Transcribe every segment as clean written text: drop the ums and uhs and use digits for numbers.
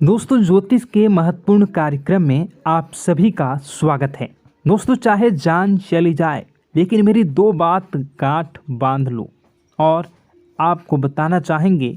दोस्तों, ज्योतिष के महत्वपूर्ण कार्यक्रम में आप सभी का स्वागत है। दोस्तों, चाहे जान चली जाए लेकिन मेरी दो बात गांठ बांध लो। और आपको बताना चाहेंगे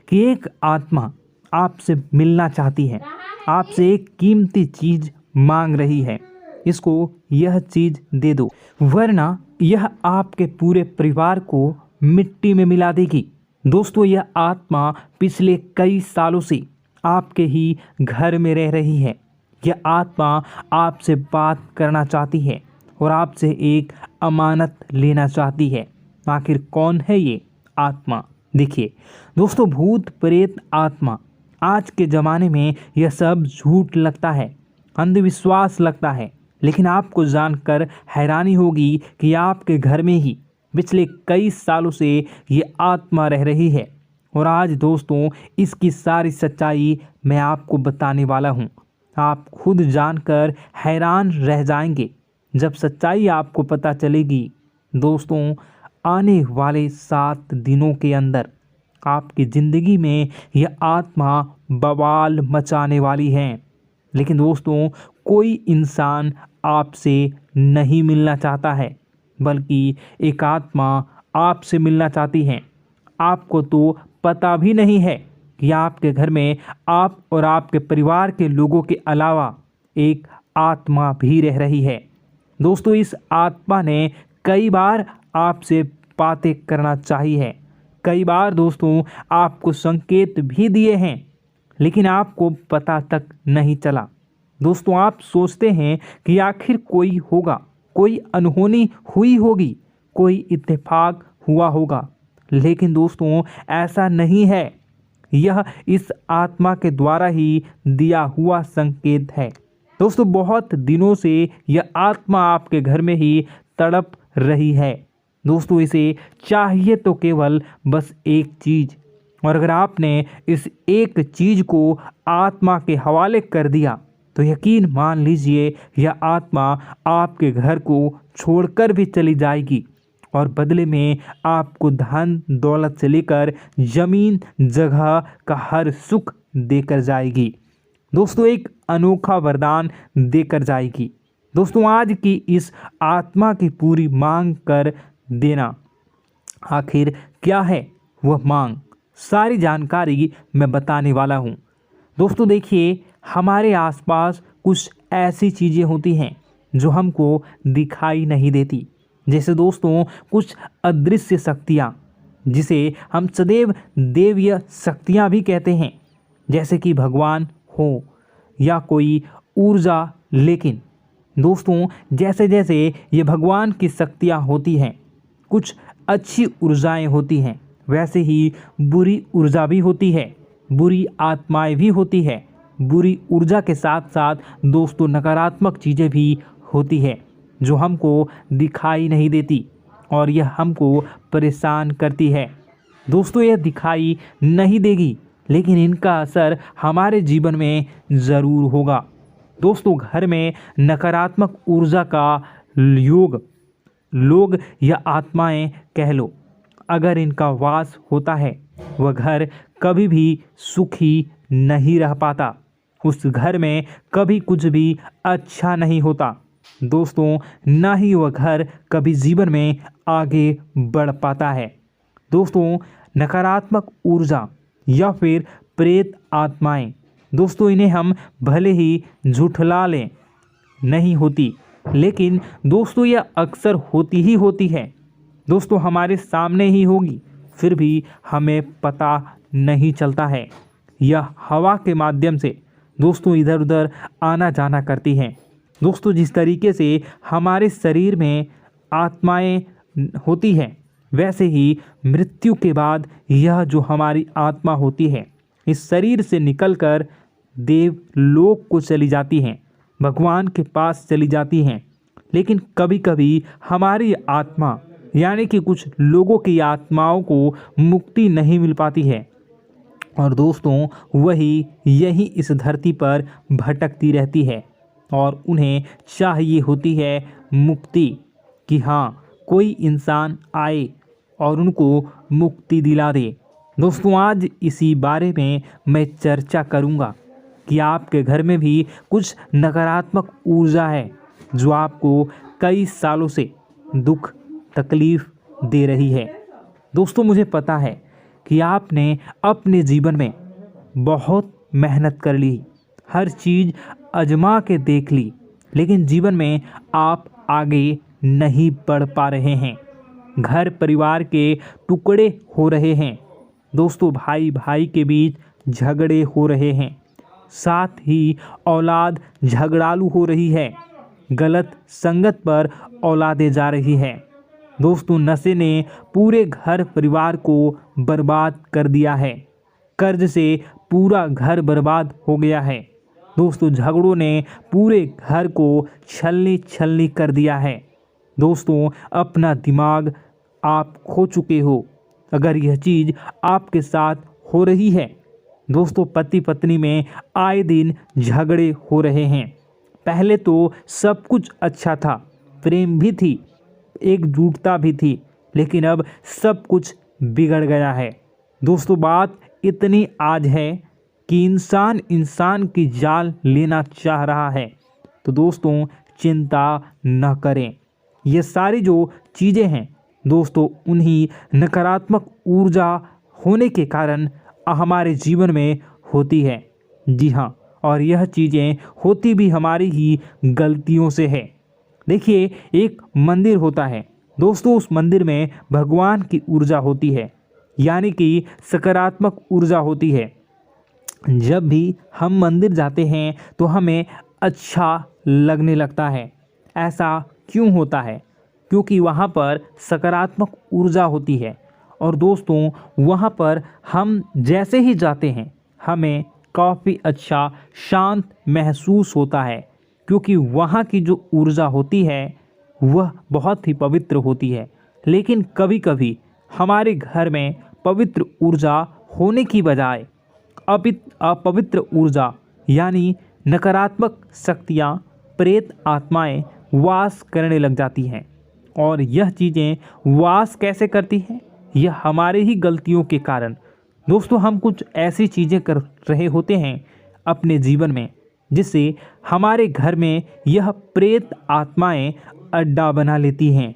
कि एक आत्मा आपसे मिलना चाहती है, आपसे एक कीमती चीज मांग रही है। इसको यह चीज दे दो, वरना यह आपके पूरे परिवार को मिट्टी में मिला देगी। दोस्तों, यह आत्मा पिछले कई सालों से आपके ही घर में रह रही है। यह आत्मा आपसे बात करना चाहती है और आपसे एक अमानत लेना चाहती है। आखिर कौन है ये आत्मा? देखिए दोस्तों, भूत प्रेत आत्मा, आज के ज़माने में यह सब झूठ लगता है, अंधविश्वास लगता है, लेकिन आपको जानकर हैरानी होगी कि आपके घर में ही पिछले कई सालों से ये आत्मा रह रही है। और आज दोस्तों, इसकी सारी सच्चाई मैं आपको बताने वाला हूँ। आप खुद जानकर हैरान रह जाएंगे जब सच्चाई आपको पता चलेगी। दोस्तों, आने वाले 7 दिनों के अंदर आपकी ज़िंदगी में यह आत्मा बवाल मचाने वाली है। लेकिन दोस्तों, कोई इंसान आपसे नहीं मिलना चाहता है, बल्कि एक आत्मा आपसे मिलना चाहती है। आपको तो पता भी नहीं है कि आपके घर में आप और आपके परिवार के लोगों के अलावा एक आत्मा भी रह रही है। दोस्तों, इस आत्मा ने कई बार आपसे बातें करना चाहिए है, कई बार दोस्तों आपको संकेत भी दिए हैं, लेकिन आपको पता तक नहीं चला। दोस्तों, आप सोचते हैं कि आखिर कोई होगा, कोई अनहोनी हुई होगी, कोई इत्तेफाक हुआ होगा, लेकिन दोस्तों ऐसा नहीं है। यह इस आत्मा के द्वारा ही दिया हुआ संकेत है। दोस्तों, बहुत दिनों से यह आत्मा आपके घर में ही तड़प रही है। दोस्तों, इसे चाहिए तो केवल बस एक चीज़, और अगर आपने इस एक चीज़ को आत्मा के हवाले कर दिया तो यकीन मान लीजिए यह आत्मा आपके घर को छोड़कर भी चली जाएगी और बदले में आपको धन दौलत से लेकर जमीन जगह का हर सुख देकर जाएगी। दोस्तों, एक अनोखा वरदान देकर जाएगी। दोस्तों, आज की इस आत्मा की पूरी मांग कर देना। आखिर क्या है वह मांग? सारी जानकारी मैं बताने वाला हूँ। दोस्तों देखिए, हमारे आसपास कुछ ऐसी चीज़ें होती हैं जो हमको दिखाई नहीं देती। जैसे दोस्तों कुछ अदृश्य शक्तियाँ, जिसे हम सदैव देवीय शक्तियाँ भी कहते हैं, जैसे कि भगवान हो या कोई ऊर्जा। लेकिन दोस्तों, जैसे जैसे ये भगवान की शक्तियाँ होती हैं, कुछ अच्छी ऊर्जाएं होती हैं, वैसे ही बुरी ऊर्जा भी होती है, बुरी आत्माएं भी होती है। बुरी ऊर्जा के साथ साथ दोस्तों नकारात्मक चीज़ें भी होती है जो हमको दिखाई नहीं देती और यह हमको परेशान करती है। दोस्तों, यह दिखाई नहीं देगी, लेकिन इनका असर हमारे जीवन में ज़रूर होगा। दोस्तों, घर में नकारात्मक ऊर्जा का योग, लोग या आत्माएं कह लो, अगर इनका वास होता है, वह घर कभी भी सुखी नहीं रह पाता। उस घर में कभी कुछ भी अच्छा नहीं होता। दोस्तों, ना ही वह घर कभी जीवन में आगे बढ़ पाता है। दोस्तों, नकारात्मक ऊर्जा या फिर प्रेत आत्माएं, दोस्तों इन्हें हम भले ही झुठला लें, नहीं होती, लेकिन दोस्तों यह अक्सर होती ही होती है। दोस्तों, हमारे सामने ही होगी, फिर भी हमें पता नहीं चलता है। यह हवा के माध्यम से दोस्तों इधर उधर आना जाना करती हैं। दोस्तों, जिस तरीके से हमारे शरीर में आत्माएं होती हैं, वैसे ही मृत्यु के बाद यह जो हमारी आत्मा होती है, इस शरीर से निकलकर देवलोक को चली जाती हैं, भगवान के पास चली जाती हैं। लेकिन कभी कभी हमारी आत्मा, यानी कि कुछ लोगों की आत्माओं को मुक्ति नहीं मिल पाती है, और दोस्तों वही यही इस धरती पर भटकती रहती है और उन्हें चाहिए होती है मुक्ति, कि हाँ कोई इंसान आए और उनको मुक्ति दिला दे। दोस्तों, आज इसी बारे में मैं चर्चा करूँगा कि आपके घर में भी कुछ नकारात्मक ऊर्जा है जो आपको कई सालों से दुख तकलीफ दे रही है। दोस्तों, मुझे पता है कि आपने अपने जीवन में बहुत मेहनत कर ली, हर चीज़ आजमा के देख ली, लेकिन जीवन में आप आगे नहीं बढ़ पा रहे हैं। घर परिवार के टुकड़े हो रहे हैं। दोस्तों, भाई भाई के बीच झगड़े हो रहे हैं। साथ ही औलाद झगड़ालू हो रही है। गलत संगत पर औलादें जा रही है। दोस्तों, नशे ने पूरे घर परिवार को बर्बाद कर दिया है। कर्ज से पूरा घर बर्बाद हो गया है। दोस्तों, झगड़ों ने पूरे घर को छलनी छलनी कर दिया है। दोस्तों, अपना दिमाग आप खो चुके हो अगर यह चीज़ आपके साथ हो रही है। दोस्तों, पति पत्नी में आए दिन झगड़े हो रहे हैं। पहले तो सब कुछ अच्छा था, प्रेम भी थी, एकजुटता भी थी, लेकिन अब सब कुछ बिगड़ गया है। दोस्तों, बात इतनी आज है कि इंसान इंसान की जान लेना चाह रहा है। तो दोस्तों, चिंता न करें। ये सारी जो चीज़ें हैं दोस्तों, उन्हीं नकारात्मक ऊर्जा होने के कारण हमारे जीवन में होती है। जी हाँ, और यह चीज़ें होती भी हमारी ही गलतियों से है। देखिए, एक मंदिर होता है दोस्तों, उस मंदिर में भगवान की ऊर्जा होती है, यानी कि सकारात्मक ऊर्जा होती है। जब भी हम मंदिर जाते हैं तो हमें अच्छा लगने लगता है। ऐसा क्यों होता है? क्योंकि वहाँ पर सकारात्मक ऊर्जा होती है। और दोस्तों, वहाँ पर हम जैसे ही जाते हैं हमें काफ़ी अच्छा शांत महसूस होता है, क्योंकि वहाँ की जो ऊर्जा होती है वह बहुत ही पवित्र होती है। लेकिन कभी कभी हमारे घर में पवित्र ऊर्जा होने की बजाय अपवित्र ऊर्जा यानी नकारात्मक शक्तियाँ, प्रेत आत्माएं वास करने लग जाती हैं। और यह चीज़ें वास कैसे करती हैं? यह हमारे ही गलतियों के कारण। दोस्तों, हम कुछ ऐसी चीज़ें कर रहे होते हैं अपने जीवन में जिससे हमारे घर में यह प्रेत आत्माएं अड्डा बना लेती हैं।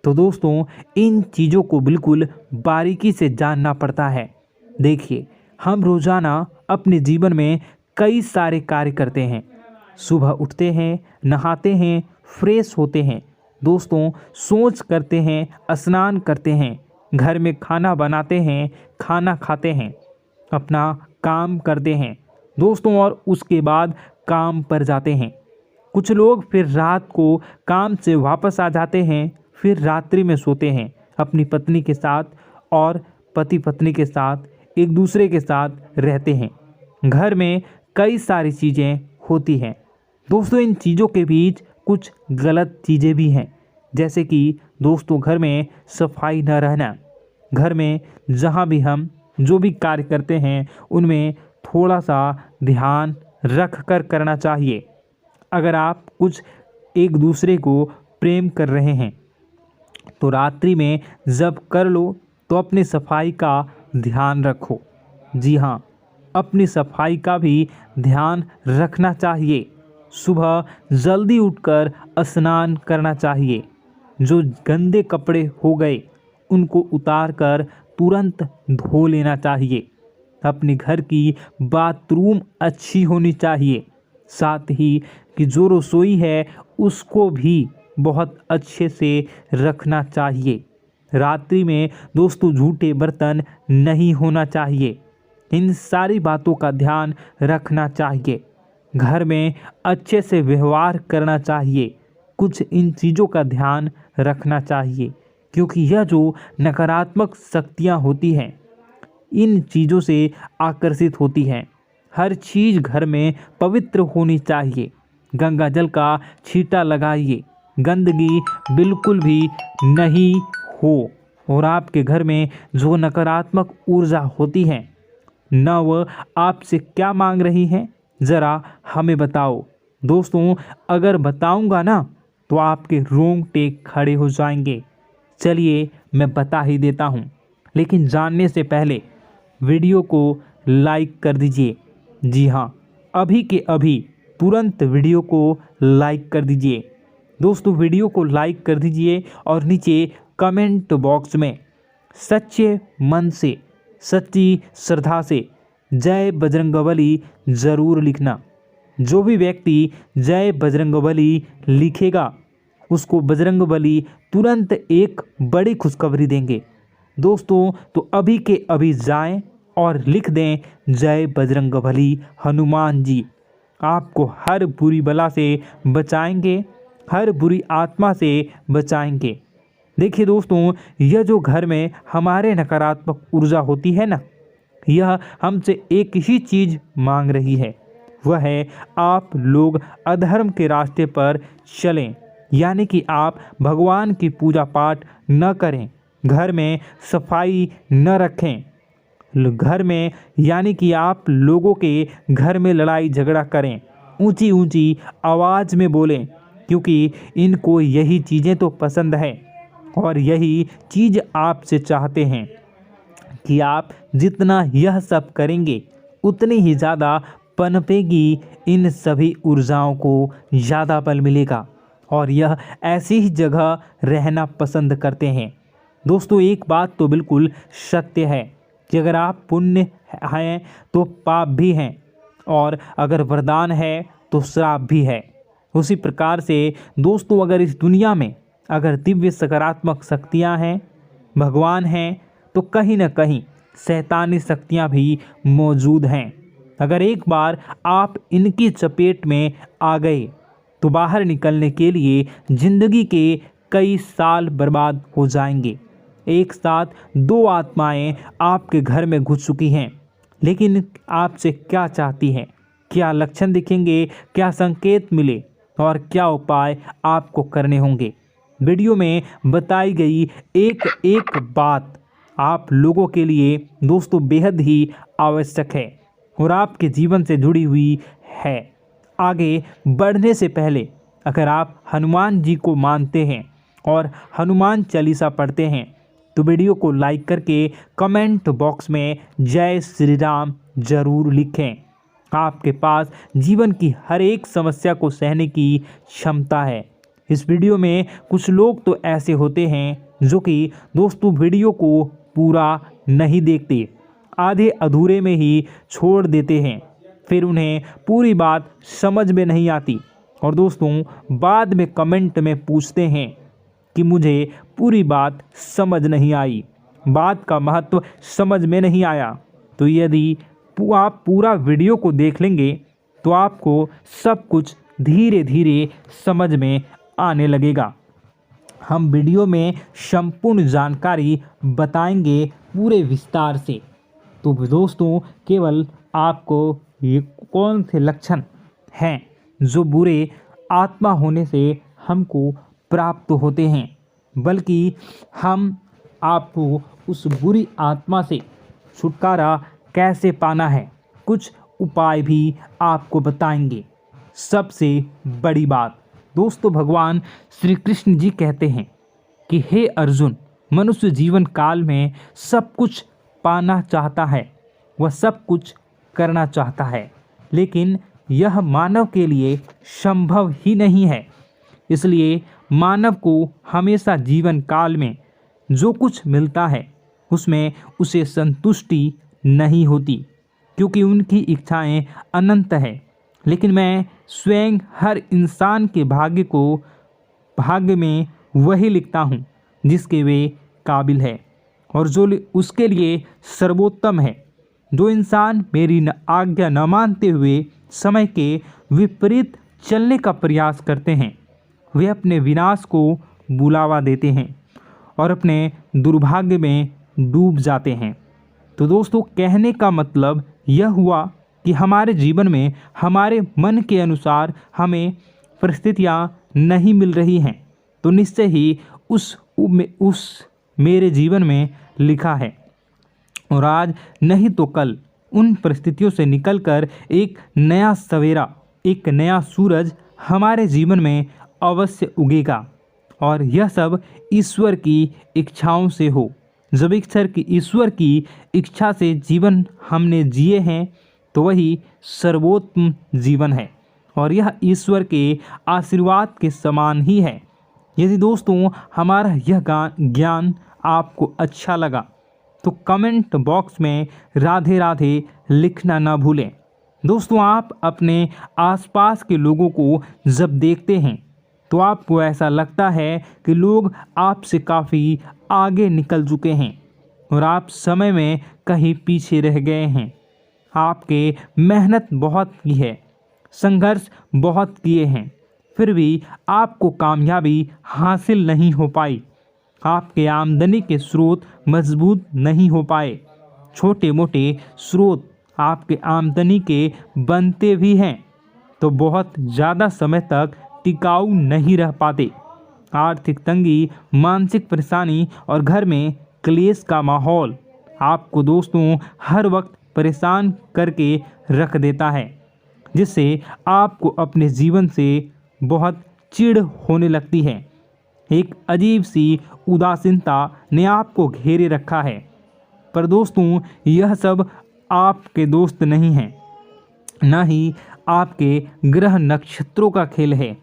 तो दोस्तों, इन चीज़ों को बिल्कुल बारीकी से जानना पड़ता है। देखिए, हम रोज़ाना अपने जीवन में कई सारे कार्य करते हैं। सुबह उठते हैं, नहाते हैं, फ्रेश होते हैं। दोस्तों, सोच करते हैं, स्नान करते हैं, घर में खाना बनाते हैं, खाना खाते हैं, अपना काम करते हैं दोस्तों, और उसके बाद काम पर जाते हैं। कुछ लोग फिर रात को काम से वापस आ जाते हैं, फिर रात्रि में सोते हैं अपनी पत्नी के साथ, और पति पत्नी के साथ एक दूसरे के साथ रहते हैं। घर में कई सारी चीज़ें होती हैं दोस्तों। इन चीज़ों के बीच कुछ गलत चीज़ें भी हैं, जैसे कि दोस्तों, घर में सफाई न रहना। घर में जहाँ भी हम जो भी कार्य करते हैं उनमें थोड़ा सा ध्यान रख कर करना चाहिए। अगर आप कुछ एक दूसरे को प्रेम कर रहे हैं तो रात्रि में जब कर लो तो अपनी सफाई का ध्यान रखो। जी हाँ, अपनी सफाई का भी ध्यान रखना चाहिए। सुबह जल्दी उठकर स्नान करना चाहिए। जो गंदे कपड़े हो गए उनको उतार कर तुरंत धो लेना चाहिए। अपने घर की बाथरूम अच्छी होनी चाहिए। साथ ही कि जो रसोई है उसको भी बहुत अच्छे से रखना चाहिए। रात्रि में दोस्तों, झूठे बर्तन नहीं होना चाहिए। इन सारी बातों का ध्यान रखना चाहिए। घर में अच्छे से व्यवहार करना चाहिए। कुछ इन चीज़ों का ध्यान रखना चाहिए, क्योंकि यह जो नकारात्मक शक्तियाँ होती हैं इन चीज़ों से आकर्षित होती हैं। हर चीज़ घर में पवित्र होनी चाहिए। गंगा जल का छींटा लगाइए, गंदगी बिल्कुल भी नहीं हो। और आपके घर में जो नकारात्मक ऊर्जा होती है न वह आपसे क्या मांग रही है, ज़रा हमें बताओ। दोस्तों, अगर बताऊंगा ना तो आपके रोंगटे खड़े हो जाएंगे। चलिए मैं बता ही देता हूँ, लेकिन जानने से पहले वीडियो को लाइक कर दीजिए। जी हाँ, अभी के अभी तुरंत वीडियो को लाइक कर दीजिए। दोस्तों वीडियो को लाइक कर दीजिए और नीचे कमेंट बॉक्स में सच्चे मन से, सच्ची श्रद्धा से जय बजरंगबली ज़रूर लिखना। जो भी व्यक्ति जय बजरंगबली लिखेगा उसको बजरंगबली तुरंत एक बड़ी खुशखबरी देंगे। दोस्तों तो अभी के अभी जाएं और लिख दें जय बजरंगबली हनुमान जी। आपको हर बुरी बला से बचाएंगे, हर बुरी आत्मा से बचाएंगे। देखिए दोस्तों, यह जो घर में हमारे नकारात्मक ऊर्जा होती है ना, यह हमसे एक ही चीज़ मांग रही है, वह है आप लोग अधर्म के रास्ते पर चलें, यानी कि आप भगवान की पूजा पाठ न करें, घर में सफाई न रखें, घर में यानी कि आप लोगों के घर में लड़ाई झगड़ा करें, ऊंची ऊंची आवाज़ में बोलें, क्योंकि इनको यही चीज़ें तो पसंद है और यही चीज़ आपसे चाहते हैं कि आप जितना यह सब करेंगे उतनी ही ज़्यादा पनपेगी इन सभी ऊर्जाओं को ज़्यादा बल मिलेगा और यह ऐसी ही जगह रहना पसंद करते हैं। दोस्तों एक बात तो बिल्कुल सत्य है कि अगर आप पुण्य हैं तो पाप भी हैं और अगर वरदान है तो श्राप भी है। उसी प्रकार से दोस्तों अगर इस दुनिया में अगर दिव्य सकारात्मक शक्तियां हैं, भगवान हैं, तो कहीं न कहीं शैतानी शक्तियां भी मौजूद हैं। अगर एक बार आप इनकी चपेट में आ गए तो बाहर निकलने के लिए ज़िंदगी के कई साल बर्बाद हो जाएंगे। एक साथ दो आत्माएं आपके घर में घुस चुकी हैं, लेकिन आपसे क्या चाहती हैं, क्या लक्षण दिखेंगे, क्या संकेत मिले और क्या उपाय आपको करने होंगे। वीडियो में बताई गई एक एक बात आप लोगों के लिए दोस्तों बेहद ही आवश्यक है और आपके जीवन से जुड़ी हुई है। आगे बढ़ने से पहले अगर आप हनुमान जी को मानते हैं और हनुमान चालीसा पढ़ते हैं तो वीडियो को लाइक करके कमेंट बॉक्स में जय श्री राम ज़रूर लिखें। आपके पास जीवन की हर एक समस्या को सहने की क्षमता है। इस वीडियो में कुछ लोग तो ऐसे होते हैं जो कि दोस्तों वीडियो को पूरा नहीं देखते, आधे अधूरे में ही छोड़ देते हैं, फिर उन्हें पूरी बात समझ में नहीं आती और दोस्तों बाद में कमेंट में पूछते हैं कि मुझे पूरी बात समझ नहीं आई, बात का महत्व समझ में नहीं आया। तो यदि आप पूरा वीडियो को देख लेंगे तो आपको सब कुछ धीरे धीरे समझ में आने लगेगा। हम वीडियो में संपूर्ण जानकारी बताएंगे पूरे विस्तार से। तो दोस्तों केवल आपको ये कौन से लक्षण हैं जो बुरे आत्मा होने से हमको प्राप्त होते हैं, बल्कि हम आपको उस बुरी आत्मा से छुटकारा कैसे पाना है, कुछ उपाय भी आपको बताएंगे। सबसे बड़ी बात दोस्तों, भगवान श्री कृष्ण जी कहते हैं कि हे अर्जुन, मनुष्य जीवन काल में सब कुछ पाना चाहता है, वह सब कुछ करना चाहता है, लेकिन यह मानव के लिए संभव ही नहीं है। इसलिए मानव को हमेशा जीवन काल में जो कुछ मिलता है उसमें उसे संतुष्टि नहीं होती, क्योंकि उनकी इच्छाएं अनंत है। लेकिन मैं स्वयं हर इंसान के भाग्य में वही लिखता हूँ जिसके वे काबिल है और जो उसके लिए सर्वोत्तम है। जो इंसान मेरी आज्ञा न मानते हुए समय के विपरीत चलने का प्रयास करते हैं, वे अपने विनाश को बुलावा देते हैं और अपने दुर्भाग्य में डूब जाते हैं। तो दोस्तों कहने का मतलब यह हुआ कि हमारे जीवन में हमारे मन के अनुसार हमें परिस्थितियाँ नहीं मिल रही हैं, तो निश्चय ही उस मेरे जीवन में लिखा है और आज नहीं तो कल उन परिस्थितियों से निकलकर एक नया सवेरा, एक नया सूरज हमारे जीवन में अवश्य उगेगा और यह सब ईश्वर की इच्छाओं से हो। जब ईश्वर की इच्छा से जीवन हमने जिए हैं तो वही सर्वोत्तम जीवन है और यह ईश्वर के आशीर्वाद के समान ही है। यदि दोस्तों हमारा यह ज्ञान आपको अच्छा लगा तो कमेंट बॉक्स में राधे राधे लिखना ना भूलें। दोस्तों आप अपने आसपास के लोगों को जब देखते हैं तो आपको ऐसा लगता है कि लोग आपसे काफ़ी आगे निकल चुके हैं और आप समय में कहीं पीछे रह गए हैं। आपके मेहनत बहुत की है, संघर्ष बहुत किए हैं, फिर भी आपको कामयाबी हासिल नहीं हो पाई। आपके आमदनी के स्रोत मजबूत नहीं हो पाए। छोटे मोटे स्रोत आपके आमदनी के बनते भी हैं तो बहुत ज़्यादा समय तक टिकाऊ नहीं रह पाते। आर्थिक तंगी, मानसिक परेशानी और घर में क्लेश का माहौल आपको दोस्तों हर वक्त परेशान करके रख देता है, जिससे आपको अपने जीवन से बहुत चिढ़ होने लगती है। एक अजीब सी उदासीनता ने आपको घेरे रखा है। पर दोस्तों यह सब आपके दोस्त नहीं हैं, न ही आपके ग्रह नक्षत्रों का खेल है,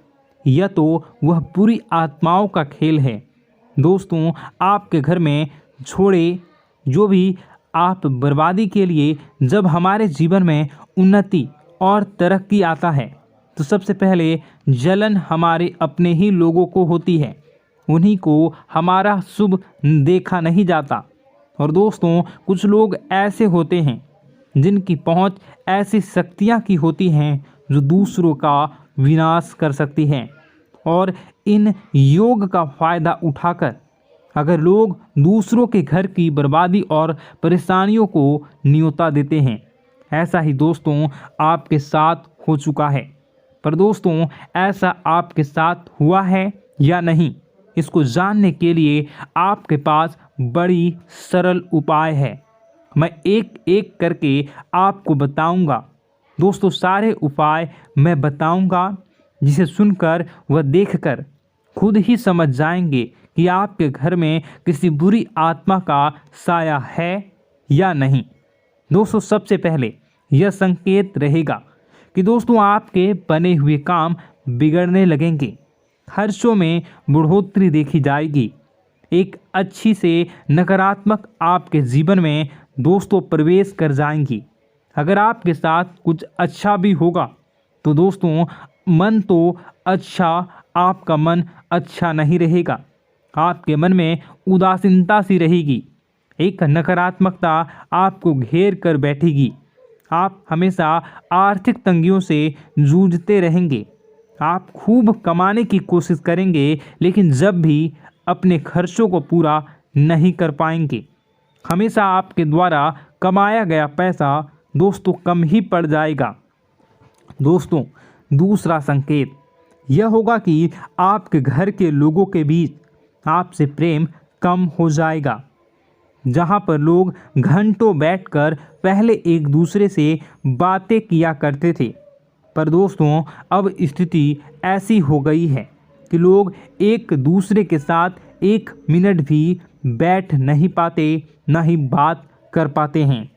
यह तो वह बुरी आत्माओं का खेल है। दोस्तों आपके घर में छोड़े जो भी आप बर्बादी के लिए जब हमारे जीवन में उन्नति और तरक्की आता है तो सबसे पहले जलन हमारे अपने ही लोगों को होती है। उन्हीं को हमारा शुभ देखा नहीं जाता। और दोस्तों कुछ लोग ऐसे होते हैं जिनकी पहुंच ऐसी शक्तियां की होती हैं जो दूसरों का विनाश कर सकती हैं। और इन योग का फ़ायदा उठाकर अगर लोग दूसरों के घर की बर्बादी और परेशानियों को न्योता देते हैं, ऐसा ही दोस्तों आपके साथ हो चुका है। पर दोस्तों ऐसा आपके साथ हुआ है या नहीं, इसको जानने के लिए आपके पास बड़ी सरल उपाय है। मैं एक एक करके आपको बताऊंगा। दोस्तों सारे उपाय मैं बताऊंगा, जिसे सुनकर व देखकर खुद ही समझ जाएंगे कि आपके घर में किसी बुरी आत्मा का साया है या नहीं। दोस्तों सबसे पहले यह संकेत रहेगा कि दोस्तों आपके बने हुए काम बिगड़ने लगेंगे, खर्चों में बढ़ोतरी देखी जाएगी, एक अच्छी से नकारात्मक आपके जीवन में दोस्तों प्रवेश कर जाएंगी। अगर आपके साथ कुछ अच्छा भी होगा तो दोस्तों मन तो अच्छा, आपका मन अच्छा नहीं रहेगा। आपके मन में उदासीनता सी रहेगी, एक नकारात्मकता आपको घेर कर बैठेगी। आप हमेशा आर्थिक तंगियों से जूझते रहेंगे। आप खूब कमाने की कोशिश करेंगे लेकिन जब भी अपने खर्चों को पूरा नहीं कर पाएंगे। हमेशा आपके द्वारा कमाया गया पैसा दोस्तों कम ही पड़ जाएगा। दोस्तों दूसरा संकेत यह होगा कि आपके घर के लोगों के बीच आपसे प्रेम कम हो जाएगा। जहां पर लोग घंटों बैठकर पहले एक दूसरे से बातें किया करते थे, पर दोस्तों अब स्थिति ऐसी हो गई है कि लोग एक दूसरे के साथ एक मिनट भी बैठ नहीं पाते, न ही बात कर पाते हैं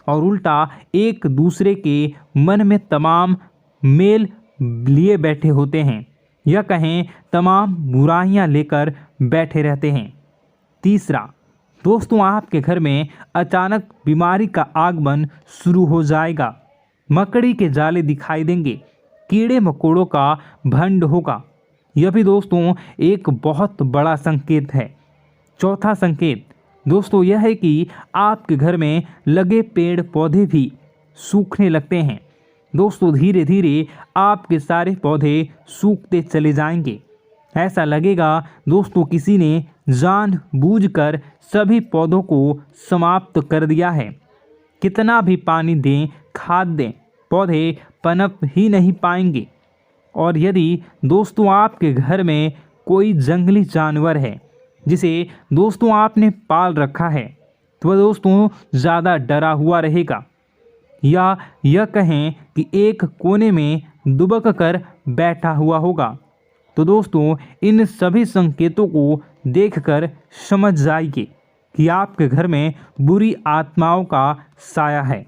और उल्टा एक दूसरे के मन में तमाम मेल लिए बैठे होते हैं, या कहें तमाम बुराइयां लेकर बैठे रहते हैं। तीसरा दोस्तों आपके घर में अचानक बीमारी का आगमन शुरू हो जाएगा। मकड़ी के जाले दिखाई देंगे, कीड़े मकोड़ों का भंड होगा। यह भी दोस्तों एक बहुत बड़ा संकेत है। चौथा संकेत दोस्तों यह है कि आपके घर में लगे पेड़ पौधे भी सूखने लगते हैं। दोस्तों धीरे धीरे आपके सारे पौधे सूखते चले जाएंगे। ऐसा लगेगा दोस्तों किसी ने जानबूझकर सभी पौधों को समाप्त कर दिया है। कितना भी पानी दें, खाद दें, पौधे पनप ही नहीं पाएंगे। और यदि दोस्तों आपके घर में कोई जंगली जानवर है जिसे दोस्तों आपने पाल रखा है, तो वह दोस्तों ज़्यादा डरा हुआ रहेगा, या यह कहें कि एक कोने में दुबक कर बैठा हुआ होगा। तो दोस्तों इन सभी संकेतों को देखकर समझ जाइए कि आपके घर में बुरी आत्माओं का साया है।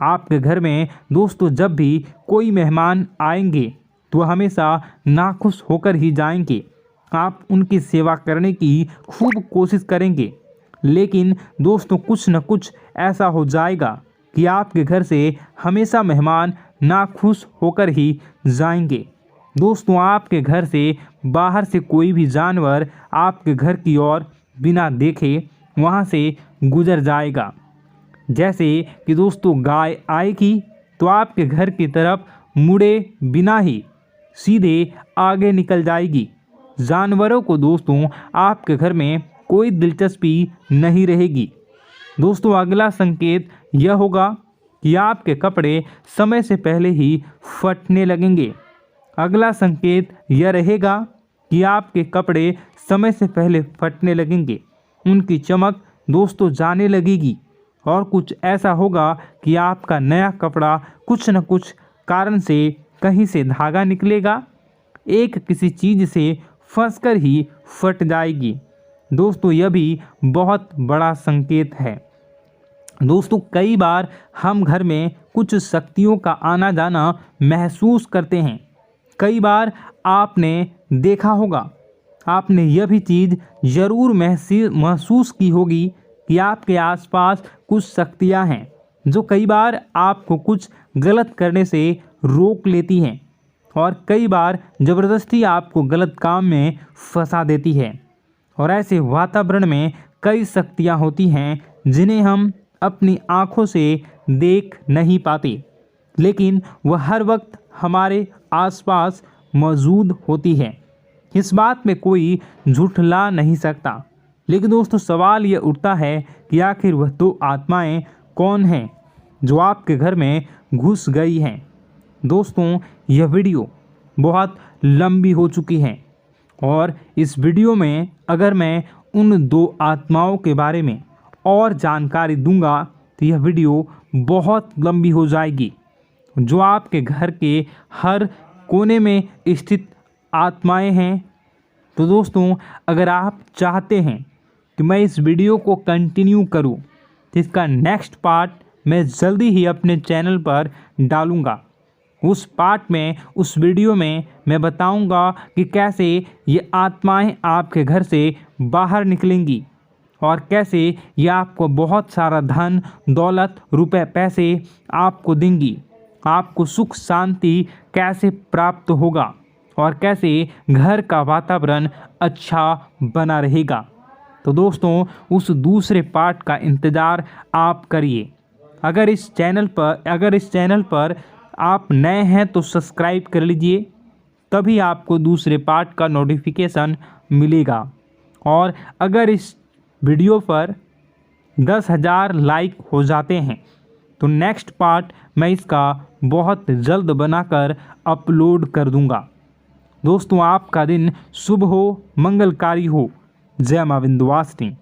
आपके घर में दोस्तों जब भी कोई मेहमान आएंगे तो हमेशा नाखुश होकर ही जाएंगे। आप उनकी सेवा करने की खूब कोशिश करेंगे, लेकिन दोस्तों कुछ न कुछ ऐसा हो जाएगा कि आपके घर से हमेशा मेहमान नाखुश होकर ही जाएंगे। दोस्तों आपके घर से बाहर से कोई भी जानवर आपके घर की ओर बिना देखे वहां से गुजर जाएगा। जैसे कि दोस्तों गाय आएगी तो आपके घर की तरफ मुड़े बिना ही सीधे आगे निकल जाएगी। जानवरों को दोस्तों आपके घर में कोई दिलचस्पी नहीं रहेगी। दोस्तों अगला संकेत यह होगा कि आपके कपड़े समय से पहले ही फटने लगेंगे। अगला संकेत यह रहेगा कि आपके कपड़े समय से पहले फटने लगेंगे, उनकी चमक दोस्तों जाने लगेगी और कुछ ऐसा होगा कि आपका नया कपड़ा कुछ न कुछ कारण से कहीं से धागा निकलेगा, एक किसी चीज़ से फंसकर ही फट जाएगी। दोस्तों यह भी बहुत बड़ा संकेत है। दोस्तों कई बार हम घर में कुछ शक्तियों का आना जाना महसूस करते हैं। कई बार आपने देखा होगा, आपने यह भी चीज़ ज़रूर महसूस की होगी कि आपके आसपास कुछ शक्तियां हैं जो कई बार आपको कुछ गलत करने से रोक लेती हैं और कई बार ज़बरदस्ती आपको गलत काम में फंसा देती है। और ऐसे वातावरण में कई शक्तियां होती हैं जिन्हें हम अपनी आँखों से देख नहीं पाते, लेकिन वह हर वक्त हमारे आसपास मौजूद होती है। इस बात में कोई झुठला नहीं सकता। लेकिन दोस्तों सवाल ये उठता है कि आखिर वह दो आत्माएं कौन हैं जो आपके घर में घुस गई हैं। दोस्तों यह वीडियो बहुत लंबी हो चुकी है और इस वीडियो में अगर मैं उन दो आत्माओं के बारे में और जानकारी दूंगा तो यह वीडियो बहुत लंबी हो जाएगी। जो आपके घर के हर कोने में स्थित आत्माएं हैं। तो दोस्तों अगर आप चाहते हैं कि मैं इस वीडियो को कंटिन्यू करूं तो इसका नेक्स्ट पार्ट मैं जल्दी ही अपने चैनल पर डालूंगा। उस पार्ट में, उस वीडियो में मैं बताऊंगा कि कैसे ये आत्माएं आपके घर से बाहर निकलेंगी और कैसे ये आपको बहुत सारा धन दौलत रुपए पैसे आपको देंगी, आपको सुख शांति कैसे प्राप्त होगा और कैसे घर का वातावरण अच्छा बना रहेगा। तो दोस्तों उस दूसरे पार्ट का इंतज़ार आप करिए। अगर इस चैनल पर आप नए हैं तो सब्सक्राइब कर लीजिए, तभी आपको दूसरे पार्ट का नोटिफिकेशन मिलेगा। और अगर इस वीडियो पर 10,000 लाइक हो जाते हैं तो नेक्स्ट पार्ट मैं इसका बहुत जल्द बनाकर अपलोड कर दूंगा। दोस्तों आपका दिन शुभ हो, मंगलकारी हो। जय मां विंध्यवासिनी।